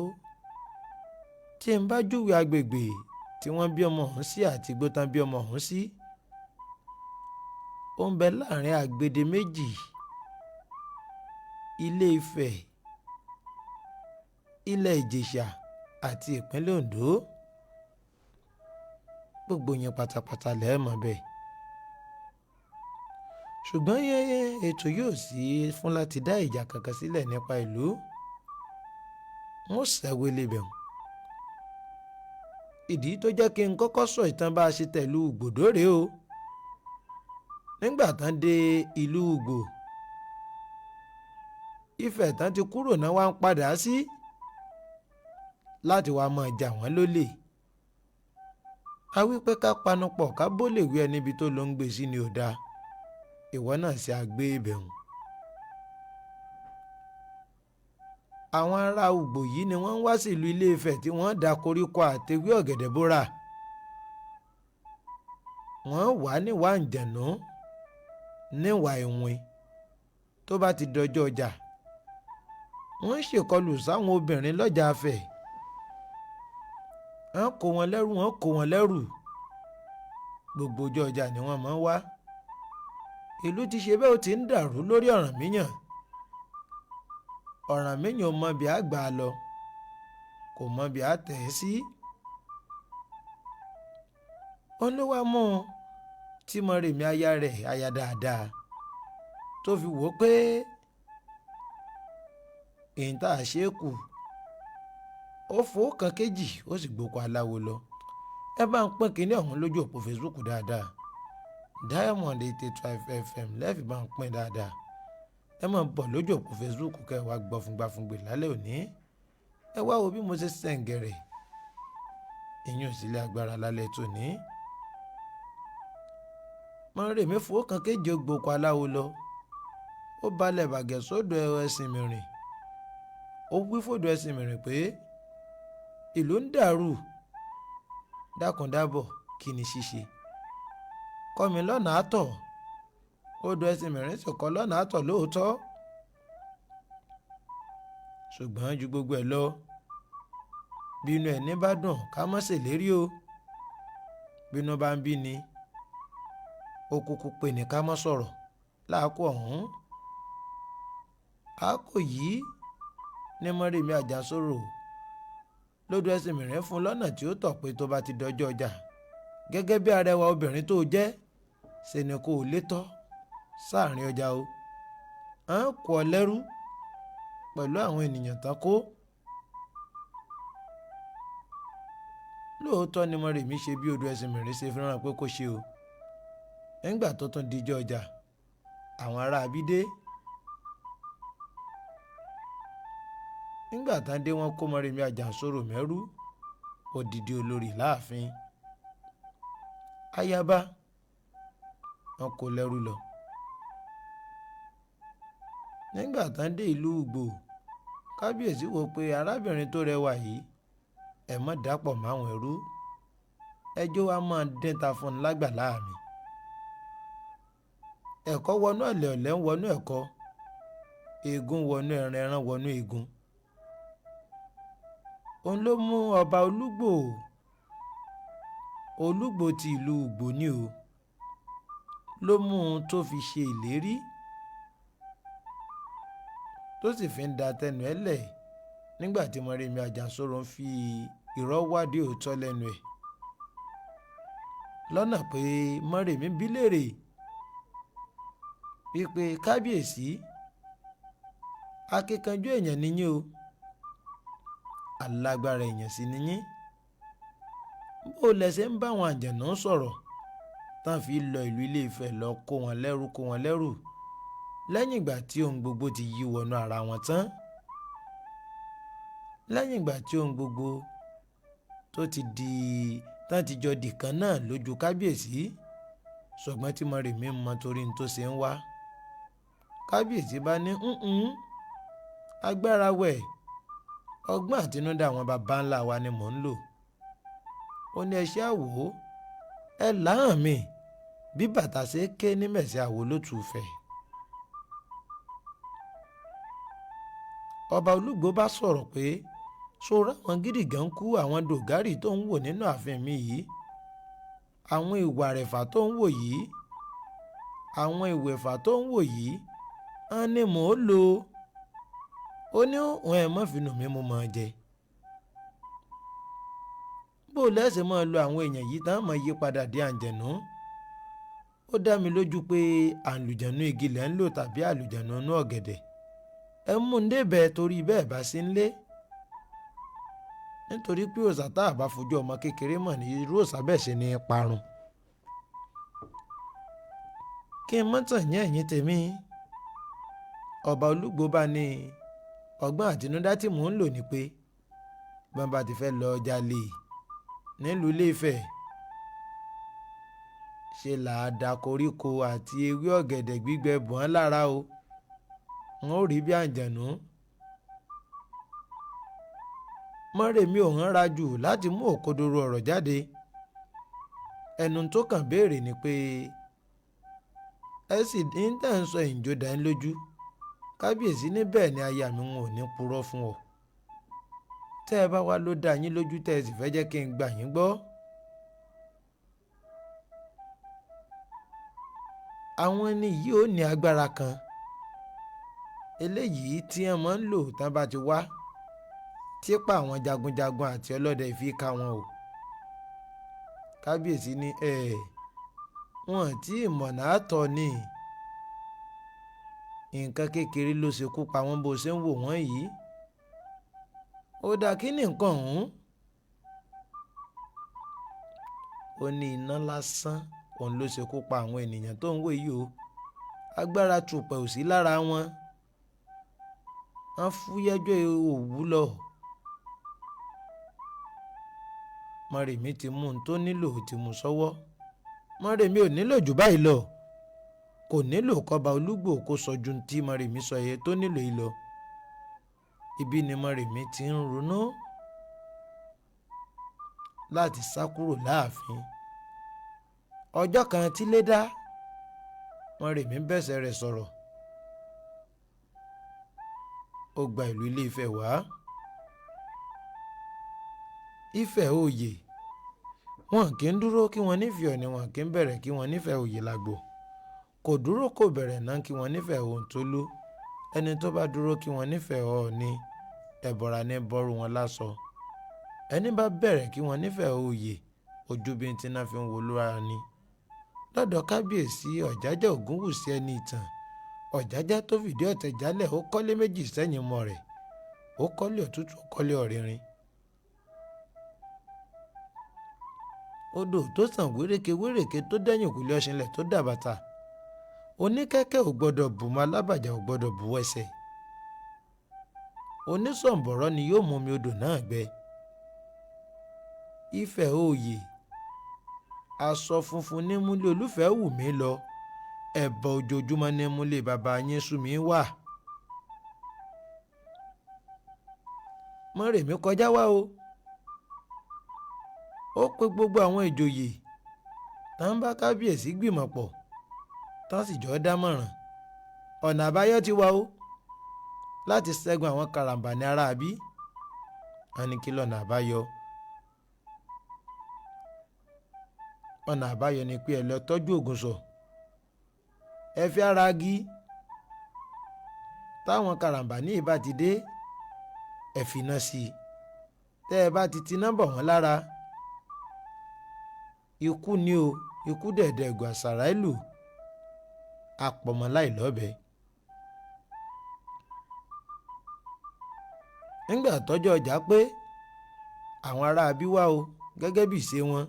tí n bá júwe agbègbè tí wọ́n bí ọmọ ọ̀hún sí àti igbó tán bí ọmọ ọ̀hún sí, ó ń bẹ láàrin Àgbèdè méjì, Ilé Ifẹ̀, Ilẹ̀ Ìjẹ̀ṣà àti ìpínlẹ̀ Ondo. gbogbo yẹn pátápátá lẹ́ẹ̀ mọ̀ bẹ́ẹ̀. ṣùgbọ́n ètò yóò sí fún láti dá ìjà kankan sílẹ̀ nípa ìlú. wọ́n ṣẹ́wé lébẹ̀. ìdí tó jẹ́ kí n kọ́kọ́ sọ ìtàn bá a ṣe tẹ̀lú Ùgbòdó rèé o. nígbà tán dé ìlú Ùgbò, Ifẹ̀ tán ti kúrò náà wá ń padà sí láti wá máa jà wọ́n lólè. a wí pé ká panupọ̀ ká bólè wí ẹni ibi tó ló ń gbé sí ni ò dáa. ìwọ náà ṣe àgbé ibẹ̀ hùn. àwọn ará Ùgbò yìí ni wọ́n ń wá sí ìlú Ilé Ifẹ̀ tí wọ́n da koríko àtewé ọ̀gẹ̀dẹ̀ bóra wọ́n wà níwà àǹjẹ̀nú níwà ìwìn tó bá ti dọjọ́ ọjà wọ́n ṣèkọlù sáwọn obìnrin lọ́jà afẹ́ wọ́n kó wọn lẹ́rù gbogbo ọjọ́ ọjà ni wọ́n máa ń wá ìlú ti ṣe bẹ́ẹ̀ ó ti ń dàrú lórí Ọ̀rànmíyàn ò mọ bí a gbà á lọ kò mọ bí a tẹ̀ ẹ́ sí olúwa mú un tí Mọ́remí aya rẹ̀ aya dáadáa tó fi wò ó pé èyí tá a ṣe é kù ó fowó kan kéjì ó sì gboko aláwo lọ ẹ bá ń pín kínní ọ̀hún lójú òpó Facebook dáadáa Diamond 88.5 FM lẹ́ẹ̀fì bá ń pín dáadáa ẹ máa bọ̀ lójú òpó Facebook kẹ́ ẹ wá gbọ́ fúngbàfúngbè lálẹ́ òní ẹ wá wo bí mo ṣe sẹ̀ǹgẹ̀rẹ̀ ìyún sílé agbára lálẹ́ tòní Mọ́remí fowó kan kéjì ó gboko aláwo lọ ó balẹ̀ bàgẹ́ sódò ẹṣin mìrìn ó wí fòdò ẹṣin mìrìn pé ìlú ń dàrú dákúndábọ̀ kí ni ṣíṣe kọ́ mi lọ́nà àtọ̀ odò ẹṣin mìrìn sì kọ́ lọ́nà àtọ̀ lóòótọ́ ṣùgbọ́n ju gbogbo ẹ̀ lọ bínú ẹni bá dùn ká má ṣèlérí o bínú bá ń bí ni ó kúkú pè ní ká má sọ̀rọ̀ láàkó ọ̀hún àkó yìí ní Mọ́remí Àjàsorò lódò ẹṣin mìrìn fún lọ́nà tí ó tọ̀ pé tó bá ti dọjọ́ ọjà gẹ́gẹ́ bí arẹwà obìnrin tó jẹ́ ṣe ni kò létọ́ sáàrin ọjà o à ń kó ọ lẹ́rú pẹ̀lú àwọn ènìyàn tán kó lóòótọ́ ni Mọ́remí ṣe bí odò ẹṣin mìrìn ṣe fẹ́ràn pé kó ṣe o nígbà tó tún dijọ́ ọjà àwọn ará abídé nígbà tán dé wọ́n kó Mọ́remí Àjàsorò mẹ́rú odidi olórí láàfin ayaba wọn kò lẹ́rú lọ nígbà tán dé ìlú Ùgbò kábíyèsí wò pé arábìnrin tó rẹwà yìí ẹ má dàpọ̀ máwọn ẹrú ẹjọ́ wa máa dẹ́ta fún un lágbàlá mi ẹ̀kọ́ wọnú ọ̀lẹ̀ ọ̀lẹ̀ ń wọnú ẹ̀kọ́ eegun wọnú ẹran ẹran wọnú eegun òun ló mú ọba Olúgbò ti ìlú Ùgbò ní o ló mú un tó fi ṣe ìlérí tó sì fi ń da tẹnu ẹ̀ lẹ̀ nígbà tí Mọ́remí Àjàsorò ń fi irọ́ wádìí òótọ́ lẹ́nu ẹ̀ lọ́nà pé Mọ́remí bí léèrè wípé kábíyèsí akíkanjú èèyàn níyìn o alágbára èèyàn sì níyìn bó lẹ́sẹ̀ ń bá àwọn àjẹ̀nà sọ̀rọ̀ tán fi lọ ìlú Ilé-Ifẹ̀ lọ kó wọn lẹ́rú lẹ́yìn ìgbà tí ohun gbogbo ti yí wọnú ara wọn tán lẹ́yìn ìgbà tí ohun gbogbo tó ti di tán ti jọ dìkan náà lójú kábíyèsí ṣùgbọ́n tí Mọ́remí mọ torí ní tó ṣe ń wá kábíyèsí bá ní agbára wẹ̀ ọgbọ́n àtinúdá àwọn baba ńlá wa ni mò ń lò ó ní ẹ ṣe àwò ẹ láhàn mi bí bàtà ṣe ké ní mẹ̀sẹ̀ àwò ló tù fẹ̀. ọba Olúgbò bá sọ̀rọ̀ pé ṣòro àwọn gídígàn kú àwọn dògárì tó ń wò nínú ààfin mi yìí àwọn ìwà rẹ̀fà tó ń wò yìí àwọn ìwẹ̀fà tó ń wò yìí á ní mò ń lò ó ní òun ẹ̀ mọ́ fínú mi mo mọ̀ ọ́ jẹ bó lẹ́sẹ̀ máa lo àwọn èèyàn yìí tán máa yí padà dé àǹjẹ̀nú ó dá mi lójú pé àlùjànnú igi lẹ́ ń lò tàbí àlùjànnú inú ọ̀gẹ̀dẹ̀ ẹ mú un débẹ̀ torí bẹ́ẹ̀ bá sí ń lé nítorí pé òòṣà tá a bá fojú ọmọ kékeré mọ̀ ní irú òòṣà bẹ́ẹ̀ ṣe ní parun kí n mọ́tàn yẹn ẹ̀yìn tèmi ọba Olúgbò bá ní ọgbọ́n àtinúdá tí mò ń lò ní pé bọ́n bá ti fẹ́ lọ jalè nílùú Ilé-Ifẹ̀ ṣe là á da koríko àti ewé ọ̀gẹ̀dẹ̀ gbígbẹ bọ̀ wọ́n lára o wọn ò rí bí àǹjẹ̀nú Mọ́remí ò hàn ra jù láti mú òkodoro ọ̀rọ̀ jáde ẹnu tó kàn béèrè ni pé ẹ sì ní tẹ̀ ń sọ ìjó dá ń lójú. Kábíyèsí ní bẹ́ẹ̀ ni aya mi wọn ò ní purọ́ fún ọ. Tẹ́ ẹ bá wá ló dá yín lójú tẹ́ ẹ sì fẹ́ jẹ́ kí n gbà yín gbọ́. Àwọn ẹni yìí ò ní agbára kan eléyìí tí wọ́n máa ń lò tán bá ti wá típa àwọn jagunjagun àti ọlọ́dẹ fi ká wọn o. Kábíyèsí ní wọn tí ìmọ̀nà àtọ̀ ni nǹkan kékeré ló ṣekú pa wọ́n bó ṣe ń wò wọ́n yìí. Ó dá kí ni nǹkan ọ̀hún? Ó ní iná lásán òun ló ṣekú pa àwọn ènìyàn tó ń wò yìí o. Agbára tùpẹ̀ ò sí lára wọn. Wọ́n fúyẹ́jọ́ òwú lọ. Mọ́rèmí ti mú un tó nílò ti mú sọ́wọ́. Mọ́rèmí ò nílò jù báyìí lọ. Kò nílò kọba Olúgbò kó sọ ju tí Mọ́rèmí sọ yẹ tó nílò yìí lọ. Ibi ni Mọ́rèmí ti ń ronú láti sá kúrò láàfin. Ọjọ́ kan tílé dá, Mọ́rèmí bẹ́sẹ̀ rẹ̀ sọ̀rọ̀. Ó gba ìlú Ilé Ifẹ̀ wá. Ifẹ̀ òye wọn kì í dúró kí wọ́n nífẹ̀ẹ́ Ọọ̀ni, wọn kì í bẹ̀rẹ̀ kí wọ́n nífẹ̀ẹ́ òye lágbo. Kò dúró kò bẹ̀rẹ̀ náà kí wọ́n nífẹ̀ẹ́ Òǹtólú. Ẹni tó bá dúró kí wọ́n nífẹ̀ẹ́ Ọọ̀ni ẹ̀bọ̀ra ní bọ́rù wọn lásọ. Ẹni bá bẹ̀rẹ̀ kí wọ́n nífẹ̀ẹ́ òye ojú bí n tí náà fi ń wo lóra ni. Lọ́dọ̀ Kábíyèsí Ọ̀jájá Ògúnwùsì ẹni ìtàn. Ọ̀jájá tó fìdí ọ̀tẹ̀ jálẹ̀ ó kọ́lé méjì sẹ́yìn mọ́ rẹ̀. Ó kọ́lé òtútù ó kọ́lé ọ̀rìnrìn. Odò tó sàn wéréke tó dẹ́yìn òkúlé ọ̀ṣinlẹ̀ tó dàbàtà. Oníkẹ́kẹ́ ò gbọ́dọ̀ bù mọ́, alábàjá ò gbọ́dọ̀ bù ẹsẹ̀. Onísọ̀ǹbọ̀rọ̀ ni yóò mú omi odò náà gbẹ. Ifẹ̀ òye aṣọ funfun ní múlẹ̀ Olúfẹ́ wù mí lọ. Ẹ̀bọ̀ ojoojúmọ́ ní múlẹ̀ bàbá yín sú mi wà. Mọ́rèmí kọjá wá o. Ó pe gbogbo àwọn ìjòyè tá ń bá Kábíyèsí gbìmọ̀ pọ̀ tá sì jọ dámọ̀ràn. Ọ̀nà àbáyọ ti wà o láti ṣẹ́gun àwọn karambání aráabí. Wọ́n ní kí lọ́nà àbáyọ. Ọ̀nà àbáyọ ni pé ẹ lọ tọ́jú Ògùnṣọ̀. Ẹ fi ara gi. Táwọn karambání bá ti dé ẹ fi iná sí i. Tẹ́ ẹ bá ti tiná bọ̀ wọ́n lára. Ikú ni o, ikú dẹ̀dẹ̀ ẹ̀gbà sàrá ìlú. Apọ̀mọ́ láì lọ́bẹ̀. Nígbà tọ́jọ́ ọjà pé àwọn aráabí wá o gẹ́gẹ́ bí ìṣe wọn.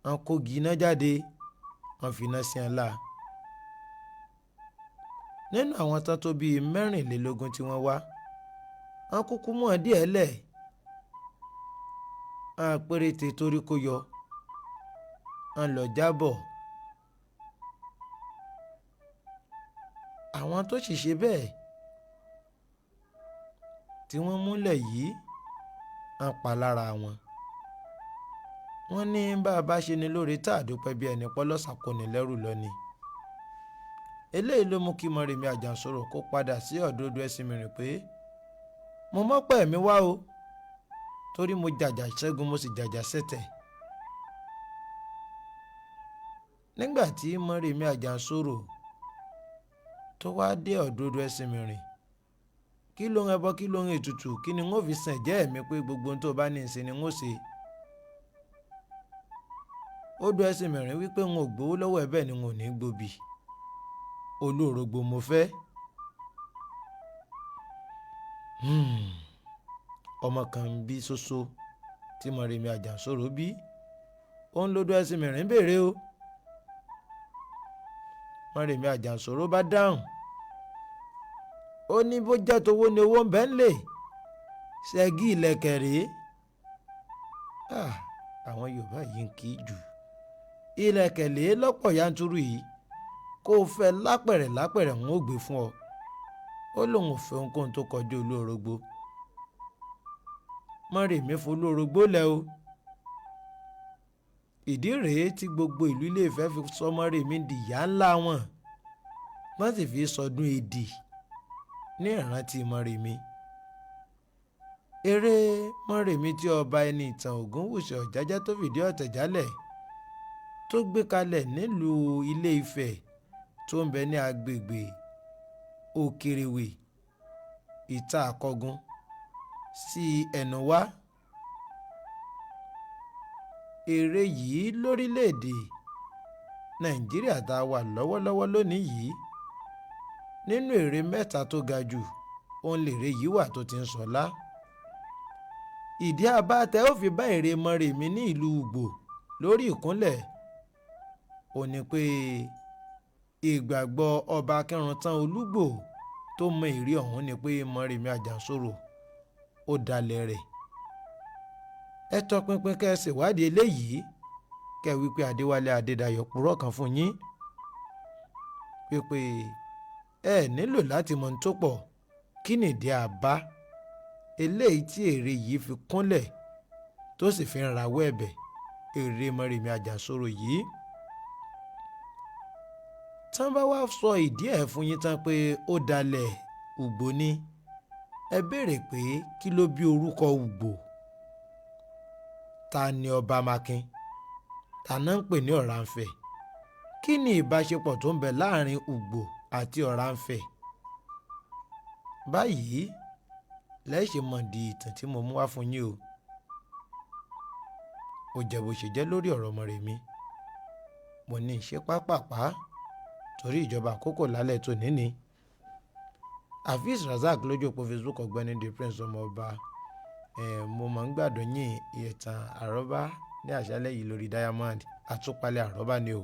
Wọ́n kógi iná jáde, wọ́n fi iná sí ọ̀la. Nínú àwọn tán tó bíi 24 tí wọ́n wá, wọ́n kúkú mọ̀ díẹ̀ lẹ̀. Wọ́n péréte torí kó yọ. Wọ́n lọ jábọ̀. Àwọn tó sì ṣe bẹ́ẹ̀ tí wọ́n múlẹ̀ yìí wọ́n pa lára wọn. Wọ́n ní bá a bá ṣe ni lóore tá a dúpẹ́ bí ẹni pọ́lọ́sà kò ní lẹ́rù lọ ni. Eléyìí ló mú kí Mọ́rèmí Àjànsorò kó padà sí ọ̀dọ̀ Odò Ẹ̀sìnmìrìn pé mo mọ́pẹ́ mi wá o torí mo jàjà ṣẹ́gun mo sì jàjà ṣẹ̀tẹ̀. Nígbà tí Mọ́rèmí Àjànsorò tó wá dé ọ̀dọ̀ Odò Ẹ̀sìnmìrìn, kí ló ń ẹbọ kí ló ń ètùtù kí ni wọ́n fi sàn jẹ́ ẹ̀mí pé gbogbo ohun tó bá ní ìsìn ni wọ́n ṣe. Odò Ẹ̀sìnmìrìn wípé wọn ò gbowó lọ́wọ́ ẹ̀ bẹ́ẹ̀ ni wọn ò ní gbòbí. Olórogbo mo fẹ́. Ọmọ kan bí ṣoṣo tí Mọ́rèmí Àjànsorò bí òun lodò Ẹ̀sìnmìrìn béèrè o. Mọ́rèmí Àjànsorò bá dáhùn. Ó ní bó jẹ́ tówó ni owó ń bẹ ń lè ṣẹ́gi ìlẹ̀kẹ̀ rèé. Àwọn Yorùbá yìí ń kí jù. Ìlẹ̀kẹ̀ lèé lọ́pọ̀ yanturu yìí kó o fẹ́ lápẹ̀rẹ̀ ń ó gbé fún ọ. Ó lóun ò fẹ́ ohunkóhun tó kọjú Olórogbo. Mọ́rèmí folórogbo lẹ̀ o. ìdí rèé tí gbogbo ìlú Ilé-Ifẹ̀ fi sọ Mọ́remí di ìyá ńlá wọn wọ́n sì fi sọdún Èdì ní ìrántí Mọ́remí. Eré Mọ́remí tí ọba ẹni ìtàn Ògúnwùsì Ọ̀jájá tó fìdí ọ̀tẹ̀ jálẹ̀ tó gbé kalẹ̀ nílùú Ilé-Ifẹ̀ tó ń bẹ ní agbègbè Òkèrèwé Ìta Àkọgun sí Ẹ̀núwá. Eré yìí lórílẹ̀‐èdè Nàìjíríà tá a wà lọ́wọ́lọ́wọ́ lónìí yìí nínú eré mẹ́ta tó ga jù òun lèrè yìí wà tó ti ń sọlá. Ìdí abá tẹ́ ó fi bá eré Mọ́remí ní ìlú Ùgbò lórí ìkúnlẹ̀ ó ní pé ìgbàgbọ́ ọba Akínruntan Olúgbò tó mọ èrè ọ̀hún ni pé Mọ́remí Àjànsorò ó dalẹ̀ rẹ̀. Ẹ tọpinpin kẹ́ ẹ ṣèwádìí eléyìí kẹ́ ẹ wípé Adéwálé Adédayọ̀ purọ́ kan fún yín pé ẹ nílò láti mọ̀ ní tó pọ̀ kí nìdí àbá eléyìí tí èrè yìí fi kúnlẹ̀ tó sì fi ń rawọ́ ẹ̀bẹ̀ èrè Mọ́remí Àjànsorò yìí. Tán bá wá sọ ìdí ẹ̀ fún yín tán pé ó dalẹ̀ Ùgbò ni ẹ béèrè pé kí ló bí orúkọ Ùgbò. Ta ni ọba Mákin? Ta náà ń pè ní Ọ̀rànfẹ̀? Kí ni ìbáṣepọ̀ tó ń bẹ láàrin Ùgbò àti Ọ̀rànfẹ̀? Báyìí lẹ́ṣẹ̀ mọ̀ di ìtàn tí mo mú wá fún yín o. Ó jẹ́ bó ṣe jẹ́ lórí ọ̀rọ̀ Mọ́remí. Mo ní ìṣe pápápá torí ìjọba àkókò lálẹ́ tó níní. Hafiz Razak lójú òpó Facebook Ọ̀gbẹ́ni The Prince ọmọ ọba. Mo máa ń gbádùn yín ìtàn àrọ́bá ní àṣálẹ́ yìí lórí Diamond. Àtúpalẹ̀ àrọ́bá ni o.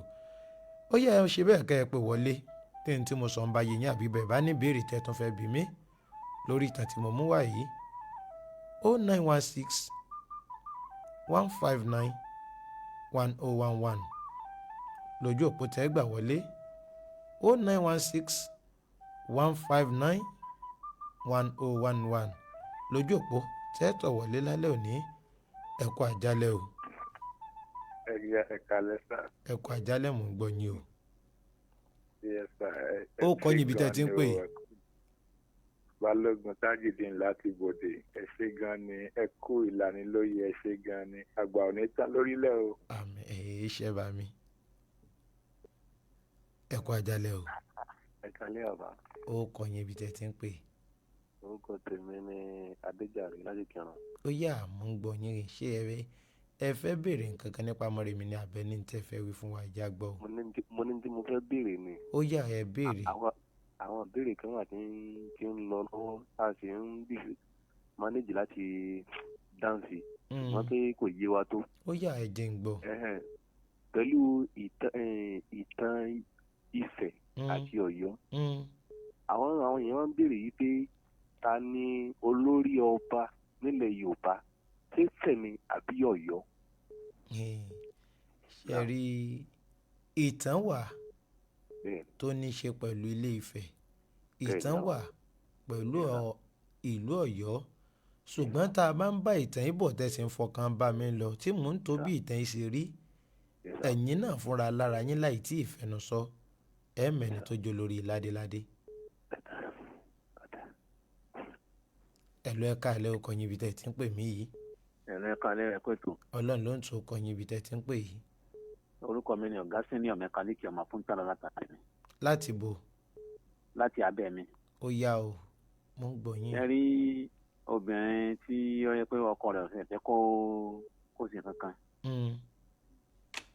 Ó yẹ ẹ ṣe bẹ́ẹ̀ kẹ́ ẹ pè wọlé tí n tí mo sọ ń bá yé yín àbí bẹ́ẹ̀ bá ní ìbéèrè tẹ́ tún fẹ́ bí mi lórí ìtàn tí mo mú wá yìí. 0916 159 1011 lójú òpó tẹ́ gbà wọlé. 0916 159 1011 lójú òpó tẹ́tọ̀ wọlé lálẹ́ òní. Ẹ kú àjálẹ́ o. ẹ̀ka lẹ́sà. Ẹ kú àjálẹ́ mò ń gbọ́ yín o. Yẹ́sà. Ó kọ́ yín ibi tẹ́ ti ń pè. Balógun Tajudeen láti Bòdè. Ẹ ṣé gan ni ẹ kú ìlanilóye. Ẹ ṣé gan ni àgbà ò ní tán lórílẹ̀ o. Àmín. Iṣẹ́ bá mi. Ẹ kú àjálẹ́ o. Ẹ̀ka lẹ́ ọ̀bà. Ó kọ́ yín ibi tẹ́ ti ń pè. Orúkọ tèmi ni Adéjàre láti Kẹrùn. Ó yá mò ń gbọ́ yín. Ṣé ẹ fẹ́ béèrè nǹkan kan nípa Mọ́remí ní abẹ́ ní tẹ́ fẹ́ wí fún wa ìjà gbọ́ o. Mo ní tí mo fẹ́ béèrè ni. Ó yá ẹ béèrè. Àwọn ìbéèrè kan wà tí ń lọ lọ́wọ́ tá a sì ń manage láti dáǹsì wọ́n pé kò yé wa tó. Ó yá ẹ jẹ́ ń gbọ́. Pẹ̀lú ìtàn Ifẹ̀ àti Ọ̀yọ́ àwọn èèyàn máa ń béèrè yìí pé ta ni olórí ọba nílẹ̀ Yorùbá ṣé Ifẹ̀ ni àbí Ọ̀yọ́. Ṣé rí ìtàn wà tó ní ṣe pẹ̀lú Ilé Ifẹ̀, ìtàn wà pẹ̀lú ìlú Ọ̀yọ́, ṣùgbọ́n tá a bá ń bá ìtàn ìbọ̀ tẹ̀sí ń fọkàn bá mi lọ tí mò ń tó bí ìtàn yìí ṣe rí ẹ̀yin náà fúnra lára yín láì tí ì fẹnu sọ ẹ̀mẹ́ni tó jó lórí ládéládé. Ẹ̀lú ẹ̀ka ilé ọkọ̀ yín ibi tẹ́ ti ń pè mí yìí. Ẹ̀lú ẹ̀ka ilé ẹ̀kọ́ ètò. Ọlọ́run ló ń tún ọkọ̀ yín ibi tẹ́ ti ń pè yìí. Orúkọ mi ni ọ̀gá senior mẹkáníìkì ọmọ fún tààrà látàrí mi. Láti bo. Láti abẹ́ mi. Ó yá o mo ń gbọ́ yín. Ẹ rí obìnrin tí ó yẹ pé ọkọ rẹ̀ ọ̀sẹ̀ fẹ́ kó ṣe kankan.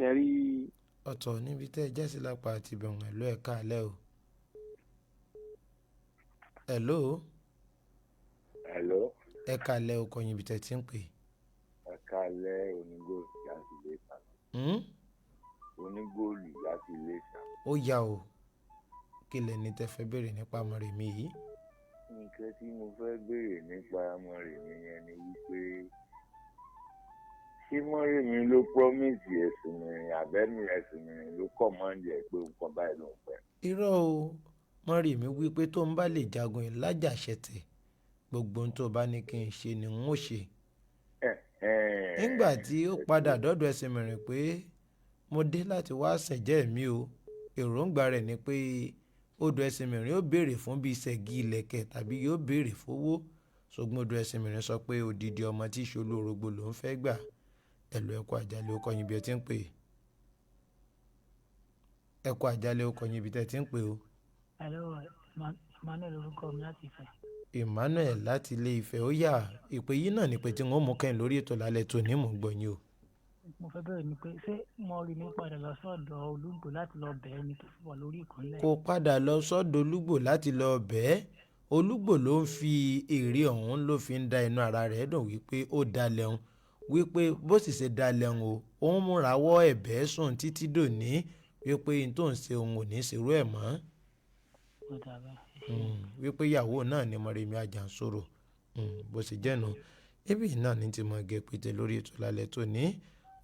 Ẹ rí. Ọ̀tọ̀ níbi tẹ́ ẹ jẹ́sí lápá àti ìbẹ̀wọ̀n ẹ̀lú ẹ̀ka alẹ́ o. Hello. Hello. Ẹ̀ka alẹ́ ọkọ̀ yín ibi tẹ́ ti ń pè. Ẹ̀ka alẹ́ onígòòlù láti ilé ìta. Onígòòlù láti ilé ìta. Ó yá o kí lẹni tẹ́ fẹ́ béèrè nípa Mọ́remí yìí. Nǹkan tí mo fẹ́ béèrè nípa Mọ́remí yẹn ni wípé ṣé Mọ́remí ló promise ẹ̀sìn mìíràn àbẹ́mi ẹ̀sìn mìíràn ló kọ̀ mọ́ ń jẹ́ pé nǹkan báyìí ló ń fẹ́. Irọ́ o Mọ́remí wípé tó ń bá lè jagun ìlájàṣẹ̀tẹ̀ gbogbo ohun tó bá ní kí n ṣe ni n ó ṣe. Nígbà tí ó padà dọ́dọ̀ ẹ̀sìn mìíràn pé mo dé láti wá ṣẹ̀jẹ́ mi o. Èròǹgbà rẹ̀ ni pé odò ẹṣin mìíràn yóò béèrè fún bíi ṣẹ́gi ilẹ̀kẹ̀ tàbí yóò béèrè fowó, ṣùgbọ́n odò ẹṣin mìíràn sọ pé odidi ọmọ tí ìṣolú orogbo ló ń fẹ́ gbà. Ẹ̀lú ẹ̀kọ́ àjálẹ̀ ó kọyìn bí ẹ ti ń pè é. Ẹ̀kọ́ àjálẹ̀ ó kọyìn bí ẹ ti ń pè o. Hello, Emmanuel orúkọ mi láti Ifẹ̀. Emmanuel láti ilé Ifẹ̀. Ó yá ìpè yìí náà ni pé tí wọ́n mú kẹ́yìn lórí ètò lálẹ́ tó ní mò ń gbọ́ yín o. Mo fẹ́ bẹ̀rẹ̀ ni pé ṣé mo rí ní padà lọ sọ́dọ̀ Olúgbò láti lọ bẹ̀ẹ́ ni tó fi wà lórí ìkànlẹ̀? Kò padà lọ sọ́dọ̀ Olúgbò láti lọ bẹ̀ẹ́. Olúgbò ló ń fi èrè ọ̀hún ló fi ń da inú ara rẹ̀ dùn wípé ó dalẹ̀ òun, wípé bó sì ṣe dalẹ̀ òun o, òun múra wọ́ ẹ̀bẹ̀ sùn títí dòní wípé n tó ń ṣe òun ò ní ṣerú ẹ̀ mọ́. Wípé ìyàwó náà ni Mọ́remí Àjànsorò bó ṣe jẹ́nu. Ibi náà ní ti mọ̀ gẹ̀ pété lórí ètò lálẹ́ tó ní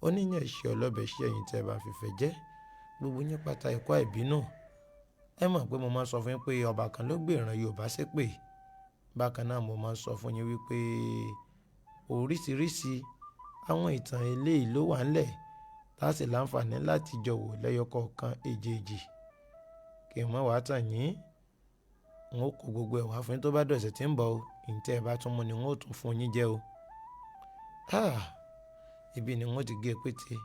oníyàn ìṣe ọlọ́bẹ̀ ṣe ẹ̀yìn tẹ́ ẹ bá fìfẹ́ jẹ́ gbogbo yín pátá ẹ̀kọ́ àìbínú. Ẹ mọ̀ pé mo máa ń sọ fún yín pé ọba kan ló gbé ìran Yorùbá ṣépè. Bákan náà mo máa ń sọ fún yín wípé oríṣiríṣi àwọn ìtàn eléyìí ló wà ńlẹ̀ láti láǹfààní láti jọ wò lẹ́yọkọ̀ọ̀kan èjèèjì. Kí n mọ̀ wá tàn yín, n ó kó gbogbo ẹ̀ wá fún yín tó bá dọ̀sẹ̀ tí ń bọ̀ o. Ìǹtẹ́ ẹ bá tún mú ni n ó tún fún yín jẹ́ o. Ibi ni wọ́n ti gé pété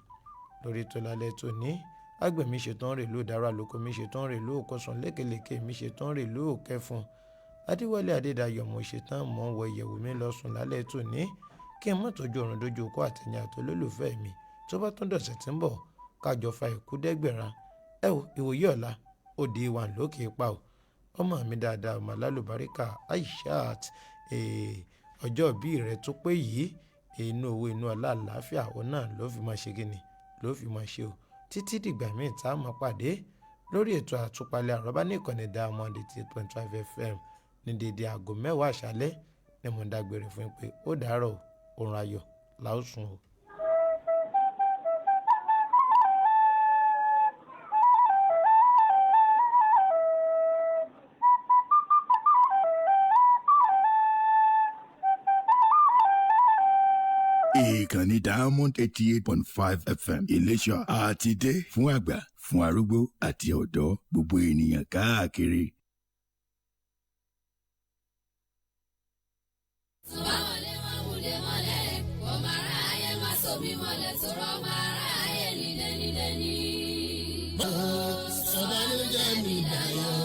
lórí ètò lálẹ́ tó ní. Àgbẹ̀ mi ṣetán rè ló dára lóko mi ṣetán rè ló kọsàn lékeleke mi ṣetán rè ló kẹfún. Adéwálé Adédayọ̀ mo ṣetán mọ́ wọ ìyẹ̀wò mi lọ sùn lálẹ́ tó ní. Kí n mọ̀ tọ́jú ọ̀run dójú okó àtẹ̀yìn àtolólùfẹ́ mi tó bá tún dọ̀sẹ̀ tí ń bọ̀ kájọ fa ìkú dẹ́gbẹ̀ra. Ẹ wo ìwòye ọ̀la òde ìwà lókè pa o. Ọmọ mi dáadáa ọmọ alálùbáríkà Aishat ọjọ́ bí rẹ̀ tó pé yìí inú owó inú ọlá àlàáfíà òun náà ló fi máa ṣe kíni ló fi máa ṣe o. Títí dìgbà míì tá a máa pàdé lórí ètò àtúpalẹ̀ àrọ́bá ní ìkànnì Diamond 88.5 FM ní dédé aago 10 àṣálẹ́ ni mo ń dágbére fún yín pé ó dàárọ̀ oorun ayọ̀ la ó sùn o. Ìkànnì Diamond 88.5 FM Ìléṣà àti dé fún àgbà fún arúgbó àti ọ̀dọ́ gbogbo ènìyàn káàkiri. Sọ̀bálú jẹ́ mi dayọ̀.